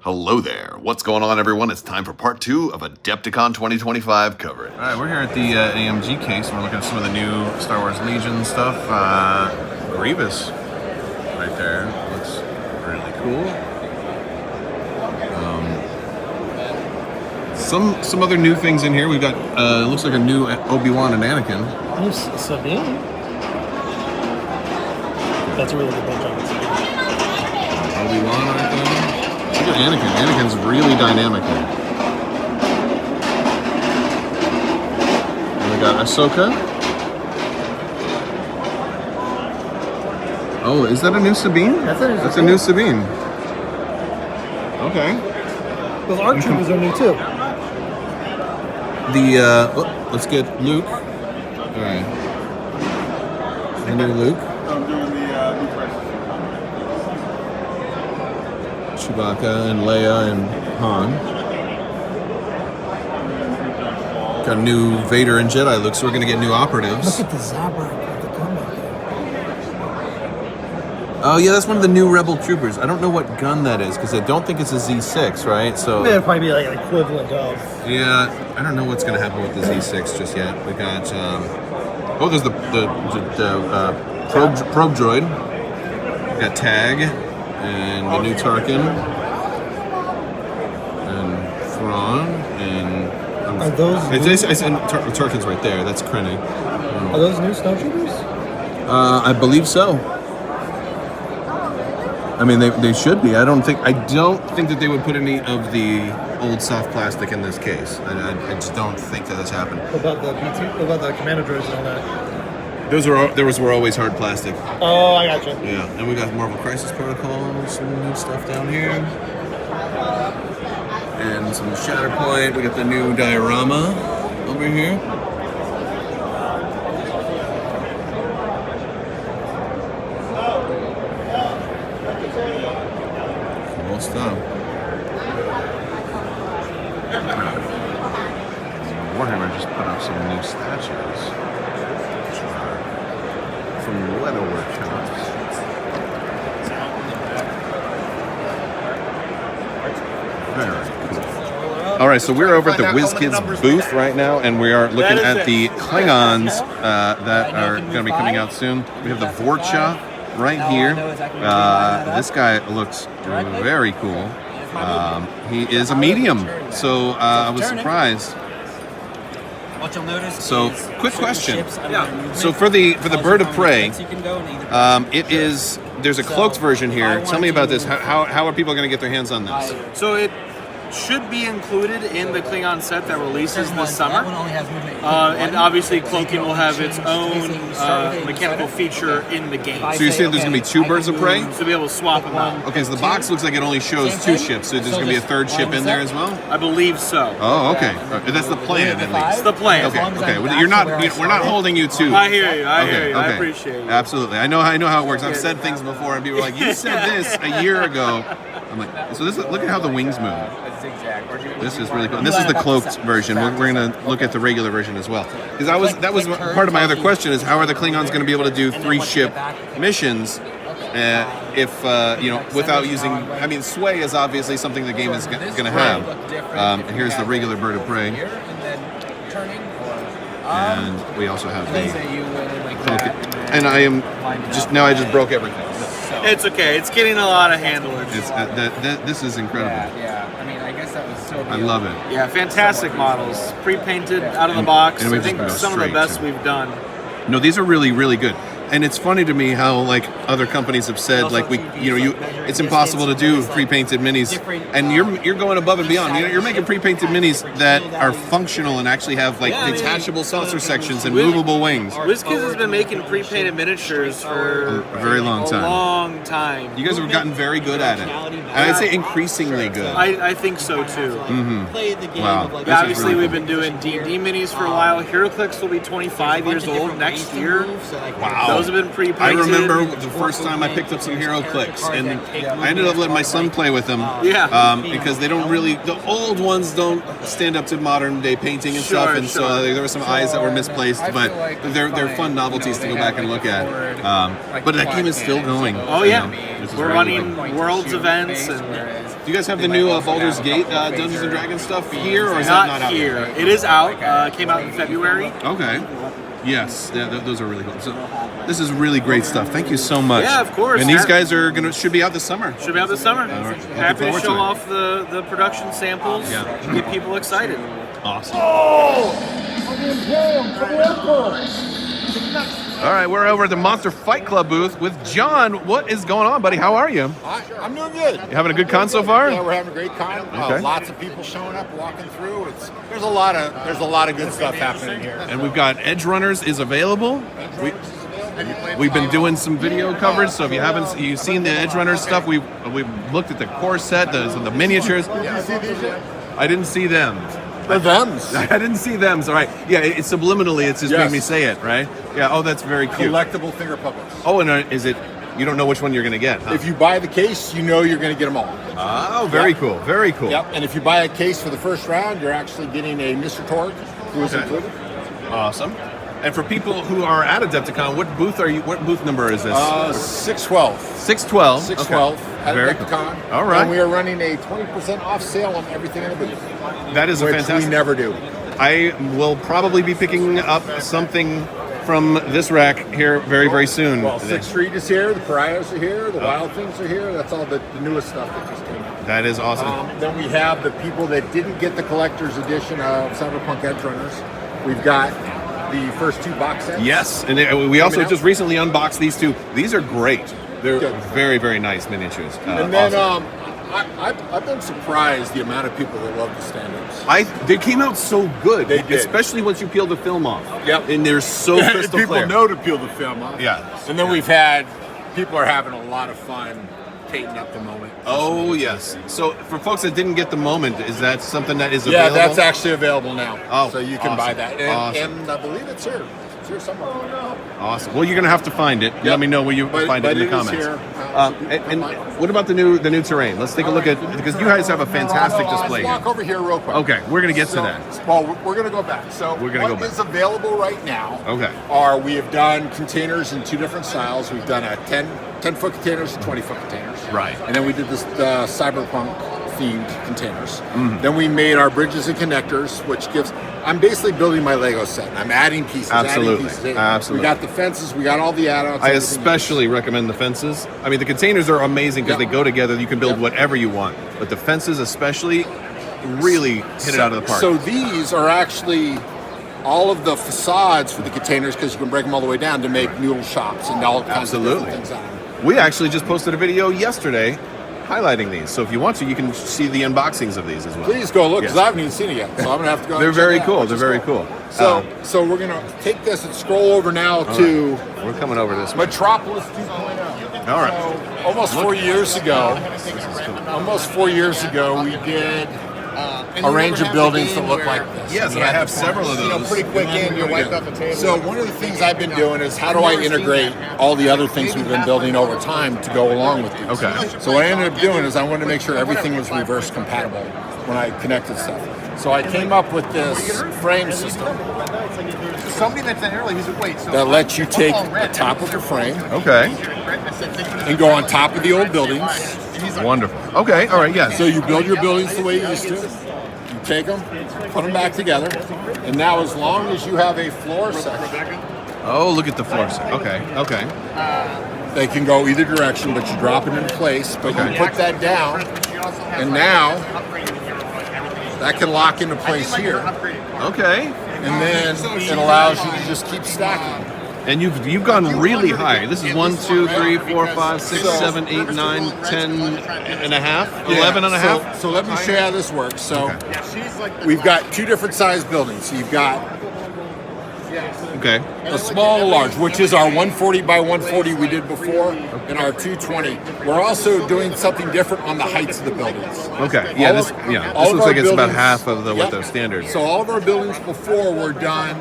Hello there. What's going on, everyone? It's time for part 2 of Adepticon 2025 coverage. All right, we're here at the AMG case, and we're looking at some of the new Star Wars Legion stuff. Grievous right there. Looks really cool. Some other new things in here. We've got, looks like a new Obi-Wan and Anakin. New Sabine? That's a really good bunch on Sabine. Obi-Wan right there. Look at Anakin. Anakin's really dynamic here. And we got Ahsoka. Oh, is that a new Sabine? That's a new Sabine. Okay. Those ARC troopers are new too. Let's get Luke. All right. The new Luke. I'm doing the new prices. Chewbacca and Leia and Han. Got new Vader and Jedi Luke, so we're gonna get new operatives. Look at the Zabrak with the combat. Oh yeah, that's one of the new Rebel troopers. I don't know what gun that is because I don't think it's a Z6, right? So It'd probably be like an equivalent of. yeah, I don't know what's gonna happen with the Z6 just yet. We got there's the probe droid. We got Tag and the new Tarkin and Thrawn and Are those I said Tarkin's right there. That's Krennic. Are those new snowtroopers? I believe so. I mean, they should be. I don't think that they would put any of the old soft plastic in this case. I just don't think that that's happened. What about the BT? What about the commando droids and all that? Those were always hard plastic. Oh, I gotcha. Yeah, and we got Marvel Crisis Protocol, some new stuff down here, and some Shatterpoint. We got the new diorama over here. Cool stuff. Warhammer just put up some new statues from Leather Workshops. Very cool. All right, so we're over at the WizKids booth right now, and we are looking at the Klingons that are going to be coming out soon. We have the Vorcha right here. This guy looks very cool. He is a medium, so I was surprised. So, quick question. Yeah. So for the bird of prey, there's a cloaked version here. Tell me about this. How are people going to get their hands on this? So it should be included in the Klingon set that releases this summer. And obviously cloaking will have its own mechanical feature in the game. So you're saying there's going to be two birds of prey? So be able to swap them out. Okay, so the box looks like it only shows two ships, so there's going to be a third ship in there as well? I believe so. Oh, okay. That's the plan, at least. It's the plan. Okay. We're not holding you to. I hear you. Okay. I appreciate you. Absolutely. I know how it works. I've said things before, and people are like, "You said this a year ago." I'm like, so look at how the wings move. This is really cool. And this is the cloaked version. We're going to look at the regular version as well. Because that was part of my other question is how are the Klingons going to be able to do 3-ship missions if without using? I mean, sway is obviously something the game is going to have. And here's the regular bird of prey. And we also have the cloak. And I just broke everything. It's okay. It's getting a lot of handlers. This is incredible. Yeah. I mean, I guess that was so. I love it. Yeah, fantastic models. Pre-painted out of the box. And we I think just some of the straight, best too. we've done. No, these are really, really good. And it's funny to me how like other companies have said like it's impossible to do pre-painted minis, and you're going above and beyond. You're making pre-painted minis that are functional and actually have like detachable saucer sections and movable wings. WizKids has been making pre-painted miniatures for A very long time. A long time. You guys have gotten very good at it, and I'd say increasingly good. I think so too. Wow. Yeah, obviously we've been doing D&D minis for a while. HeroClix will be 25 years old next year. Wow. Those have been pre-painted. I remember the first time I picked up some Hero Clicks, and I ended up letting my son play with them. Yeah. Because they don't really, the old ones don't stand up to modern day painting and stuff, and so there were some eyes that were misplaced, but they're fun novelties to go back and look at. But that game is still going. Oh yeah, This is we're really running cool. Worlds events and Do you guys have the new Baldur's Gate Dungeons and Dragons stuff here, or is that not out here. yet? It is out. Came out in February. Okay. Yes, those are really cool. So this is really great stuff. Thank you so much. Yeah, of course. And these guys are should be out this summer. Should be out this summer. right. Happy to Looking show forward to it. off the production samples. Yeah. Get people excited. Awesome. All right, we're over at the Monster Fight Club booth with John. What is going on, buddy? How are you? I'm doing good. You having a good con so far? Yeah, we're having a great con. Okay. Lots of people showing up, walking through. There's a lot of good stuff happening here. And we've got Edge Runners is available. We've been doing some video coverage, so if you've seen the Edge Runners stuff, we've looked at the core set, the miniatures. Did you see these yet? I didn't see them. They're thems. I didn't see them. So right, yeah, it's subliminally. It's just Yes. made me say it, right? Yeah. Oh, that's very cute. Collectible finger puppets. Oh, and is it? You don't know which one you're going to get, huh? If you buy the case, you know you're going to get them all. Oh, very cool. Very cool. Yep. And if you buy a case for the first round, you're actually getting a Mr. Torg, who is Okay. included. Awesome. And for people who are at Adepticon, what booth are you? What booth number is this? 612. 612. 612 Okay. at Very Adepticon. cool. All right. And we are running a 20% off sale on everything in the booth. That is a which fantastic. we never do. I will probably be picking up something from this rack here very, very soon. Well, Sixth Street is here. The Pariahs are here. The Wild Things are here. That's all the newest stuff that just came out. That is awesome. Then we have the people that didn't get the collector's edition of Cyberpunk Edge Runners. We've got the first 2 box sets. Yes, and we also out. just recently unboxed these 2. These are great. They're Good. very, very nice miniatures. And then awesome. I've been surprised the amount of people that love the stand-ups. They came out so good. They did. Especially once you peel the film off. Yep. And they're so crystal People clear. know to peel the film off. Yeah. And then we've had, people are having a lot of fun taking up the moment. Oh, yes. So for folks that didn't get the moment, is that something that is Yeah, available? that's actually available now. Oh, so you can awesome. buy that. And, Awesome. and I believe it's here. It's here somewhere. Awesome. Well, you're going to have to find it. Let me know where you But- find but it in the it is comments. here. And what about the new terrain? Let's take a look at, because you guys have a fantastic display Let's walk here. over here real quick. Okay, we're going to get to So- that. Well, we're going to go back. So We're gonna what go back. is available right now Okay. we have done containers in 2 different styles. We've done a 10-foot containers and 20-foot containers. Right. And then we did the Cyberpunk themed containers. Mm-hmm. Then we made our bridges and connectors, which gives, I'm basically building my Lego set. I'm adding pieces, Absolutely. adding pieces. in. Absolutely. We got the fences, we got all the add-ons. I everything especially recommend the fences. I mean, the containers are amazing because Yep. they go together. You can build Yep. whatever you want. But the fences especially really hit it out of the park. So these are actually all of the facades for the containers because you can break them all the way down to make mule shops and all kinds Absolutely. of different things on them. We actually just posted a video yesterday highlighting these. So if you want to, you can see the unboxings of these as well. Please go look because Yes. I haven't even seen it yet, so I'm gonna have to go. They're and check very it out, cool. which They're is very cool. So we're gonna take this and scroll over now to We're coming over this way. Metropolis 2.0. All right. So almost 4 years ago, we did a range of buildings that look like this. Yes, and I have several of those. Pretty quick in, you wipe up the table. So one of the things I've been doing is how do I integrate all the other things we've been building over time to go along with these? Okay. So what I ended up doing is I wanted to make sure everything was reverse compatible when I connected stuff. So I came up with this frame system Somebody mentioned earlier, he's like, wait, so that lets you take the top of the frame Okay. and go on top of the old buildings. Wonderful. Okay. All right. Yes. So you build your buildings the way you used to. You take them, put them back together, and now as long as you have a floor section, Oh, look at the floor. Okay. Okay. they can go either direction, but you drop it into place, but you put that down, and now that can lock into place here, Okay. and then it allows you to just keep stacking. And you've gone really high. This is 1, 2, 3, 4, 5, 6, 7, 8, 9, 10 and a half, 11 and a half. So let me show you how this works. So we've got 2 different sized buildings. So you've got Okay. a small and large, which is our 140 by 140 we did before, and our 220. We're also doing something different on the heights of the buildings. Okay. Yeah. All This. of- Yeah. all This of looks our like it's about buildings- half of what Yep. the standard. So all of our buildings before were done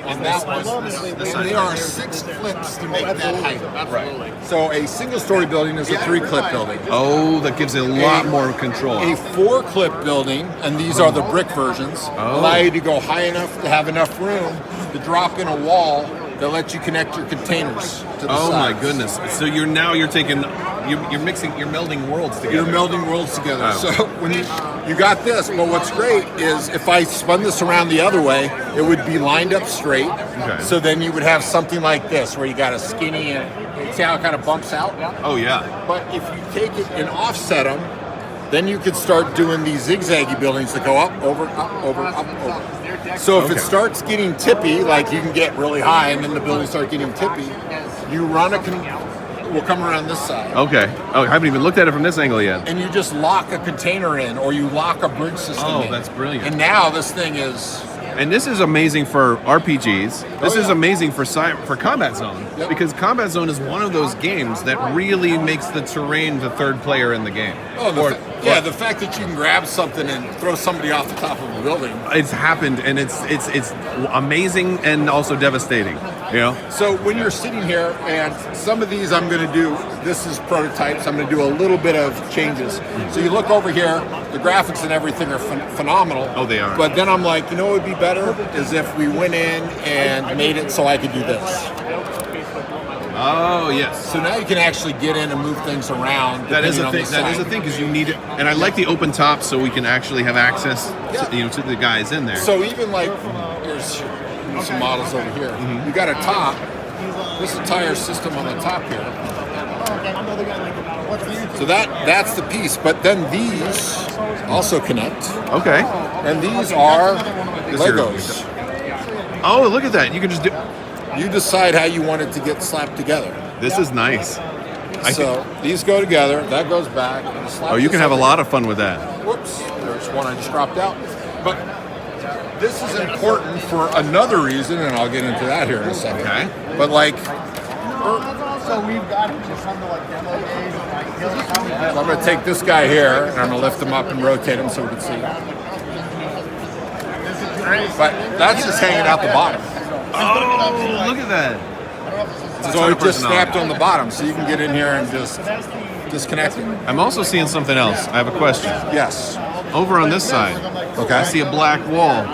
on that one, and there are 6 clips to make that height. Absolutely. So a single-story building is a 3-clip building. Oh, that gives it a lot more control. A 4-clip building, and these are the brick versions, allow you to go high enough to have enough room to drop in a wall that lets you connect your containers to the Oh my sides. goodness! So you're taking you're mixing, you're melding worlds together. You're melding worlds together. Oh. So when you got this, well, what's great is if I spun this around the other way, it would be lined up straight. Okay. So then you would have something like this, where you got a skinny and see how it kind of bumps out. Oh yeah. But if you take it and offset them, then you could start doing these zigzaggy buildings that go up, over, up, over, up, over. So if Okay. it starts getting tippy, like you can get really high and then the buildings start getting tippy, you run we'll come around this side. Okay. Oh, I haven't even looked at it from this angle yet. And you just lock a container in, or you lock a bridge system in. Oh, that's brilliant. And now this thing is... And this is amazing for RPGs. This is yeah. amazing for Combat Zone, Yep. because Combat Zone is one of those games that really makes the terrain the third player in the game. Oh, the fact that you can grab something and throw somebody off the top of a building. It's happened, and it's amazing and also devastating. You know. So when you're sitting here, and some of these I'm going to do, this is prototypes, I'm going to do a little bit of changes. So you look over here, the graphics and everything are phenomenal. Oh, they are. But then I'm like, you know what would be better? Is if we went in and made it so I could do this. Oh yes. So now you can actually get in and move things around. That is a depending thing. on the That is a side. thing, because you need it, and I like the open top, so we can actually have access, Yeah. to the guys in there. So even like, there's some models over here. You got a top. This is a tire system on the top here. So that's the piece. But then these also connect, Okay. and these are This here. Legos. Oh, look at that! You can just do. You decide how you want it to get slapped together. This is nice. So these go together. That goes back. And slap Oh, you this can have a up. lot of fun with that. Whoops, there's one I just dropped out. But this is important for another reason, and I'll get into that here in a second. Okay. But like, So we've got him just on the like demo days. And, like, he'll just tell me so I'm gonna take this guy here, and I'm gonna lift him up and rotate him so we can see. But that's just hanging out the bottom. Oh, look at that! So it just snapped on the bottom, so you can get in here and just disconnect it. I'm also seeing something else. I have a question. Yes. Over on this side, Okay. I see a black wall.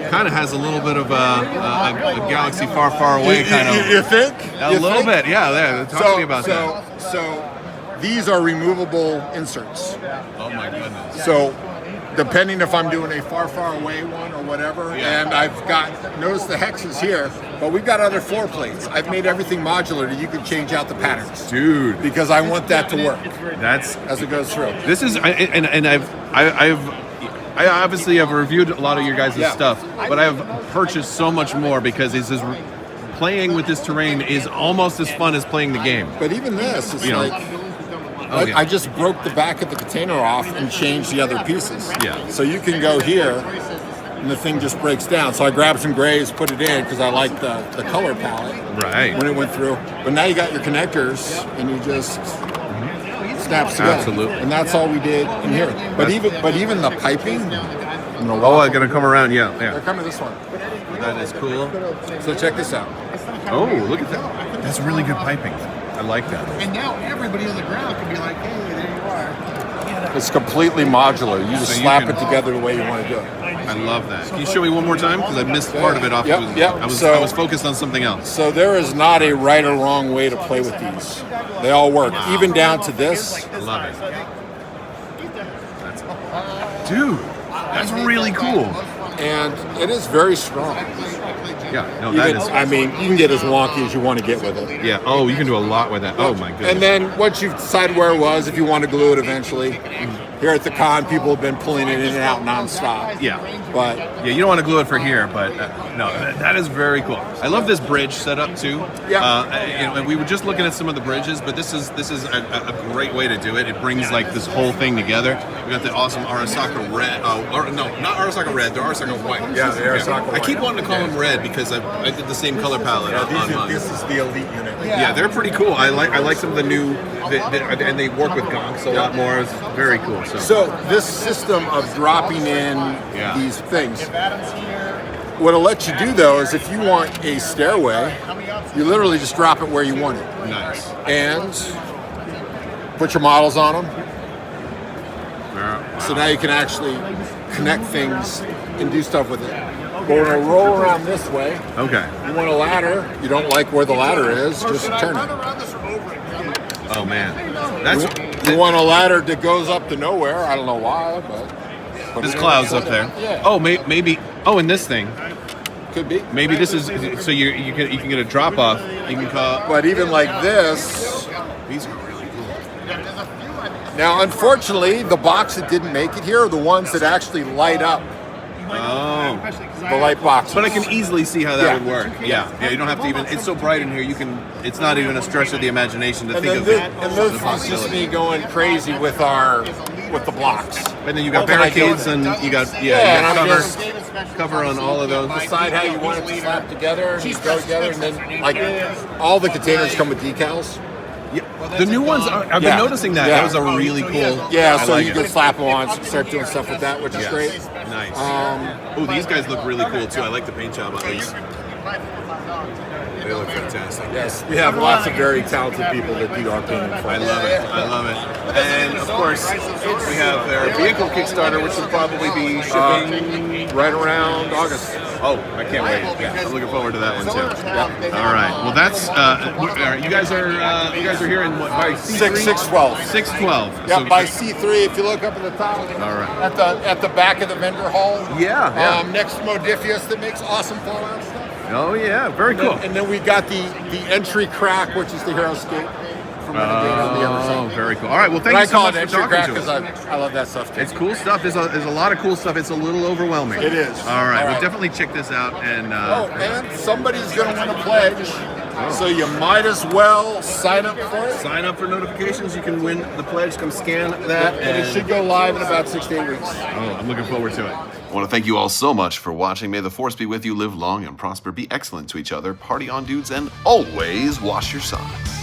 Kind of has a little bit of a galaxy far, far away kind of. You think? A You little think? bit, yeah. There, talk to me about that. So these are removable inserts. Oh my goodness. So depending if I'm doing a far, far away one or whatever, Yeah. and I've got, notice the hexes here, but we've got other floor plates. I've made everything modular that you can change out the patterns. Dude, Because I want that to work that's as it goes through. this is I obviously have reviewed a lot of your guys' Yeah. stuff, but I've purchased so much more because it's just playing with this terrain is almost as fun as playing the game. But even this, it's You know. like, Oh, yeah. I just broke the back of the container off and changed the other pieces. Yeah. So you can go here, and the thing just breaks down. So I grabbed some grays, put it in, because I like the color palette Right. when it went through. But now you got your connectors, and you just snaps together. Absolutely. And that's all we did in here. But even the piping, I'm gonna Oh, walk- I'm gonna come around. Yeah, They're yeah. coming this one. That is cool. So check this out. Oh, look at that. That's really good piping. I like that. And now everybody on the ground can be like, hey, there you are. It's completely modular. You just So you slap can- it together the way you want to do it. I love that. Can you show me one more time? Because I missed part of it off. Yep, yep. I So- was focused on something else. So there is not a right or wrong way to play with these. They all work, even down to this. I love it. Dude, that's really cool. And it is very strong. Yeah, no, that Even- is. I mean, you can get as wonky as you want to get with it. Yeah. Oh, you can do a lot with that. Oh my goodness. And then once you've decided where it was, if you want to glue it eventually, here at the con, people have been pulling it in and out nonstop. Yeah. But Yeah, you don't want to glue it for here, but no, that is very cool. I love this bridge setup too. Yeah. And we were just looking at some of the bridges, but this is a great way to do it. It brings like this whole thing together. We got the awesome Arasaka red. Or no, not Arasaka red. They're Arasaka white. Yeah, the Arasaka I white. keep wanting to call them red because I did the same color palette on mine. this is the elite unit. Yeah, they're pretty cool. I like some of the new, and they work with gonks a lot more. It's very cool. So this system of dropping in Yeah. these things, what it'll let you do though is if you want a stairway, you literally just drop it where you want it nice. and put your models on them. So now you can actually connect things and do stuff with it. But when I roll around this way, Okay. you want a ladder, you don't like where the ladder is, just turn it. Oh man. That's You want a ladder that goes up to nowhere. I don't know why, but there's clouds up there. Yeah. Oh, maybe. Oh, and this thing. Could be. Maybe this is so you can get a drop off. You can call. But even like this. These are really cool. Now, unfortunately, the box that didn't make it here are the ones that actually light up. Oh. The light boxes. But I can easily see how that Yeah. would work. Yeah. You don't have to even. It's so bright in here. You can. It's not even a stretch of the imagination to And think then of this, and the this is just possibility. me going crazy with the blocks. And then you got What can I do? barricades and you got and you I'm got just cover on all of those. decide how you want it to slap together, and you go together, and then like all the containers come with decals. Yeah. The new ones, I've been Yeah. noticing that. Yeah. That was a really cool. Yeah, I so like you it. can slap them on, start doing stuff with that, which is Yes. great. Nice. Oh, these guys look really cool too. I like the paint job on these. They look fantastic. Yes, we have lots of very talented people that do our painting for I us. love it. I love it. And of course, we have their vehicle Kickstarter, which will probably be shipping. Right around August. Oh, I can't wait. Yeah, I'm looking forward to that one too. All right. Well, that's you guys are here in what by C3? 612. 612. Yeah, by C3. If you look up at the top, All right. at the back of the vendor hall. Yeah. Next to Modifius, that makes awesome Fallout stuff. Oh yeah. Very cool. And then we got the entry crack, which is the Hero Escape from Renegade on the other Oh, side. very cool. All right. Well, thank But I you so call much it for entry talking crack to because us. I love that stuff too. It's cool stuff. There's a lot of cool stuff. It's a little overwhelming. It is. All right. All We'll right. definitely check this out. And And somebody's going to win a pledge, so you might as well sign up for it. sign up for notifications. You can win the pledge. Come scan that. And it should go live in about 6 to 8 weeks. Oh, I'm looking forward to it. I want to thank you all so much for watching. May the force be with you. Live long and prosper. Be excellent to each other. Party on, dudes, and always wash your socks.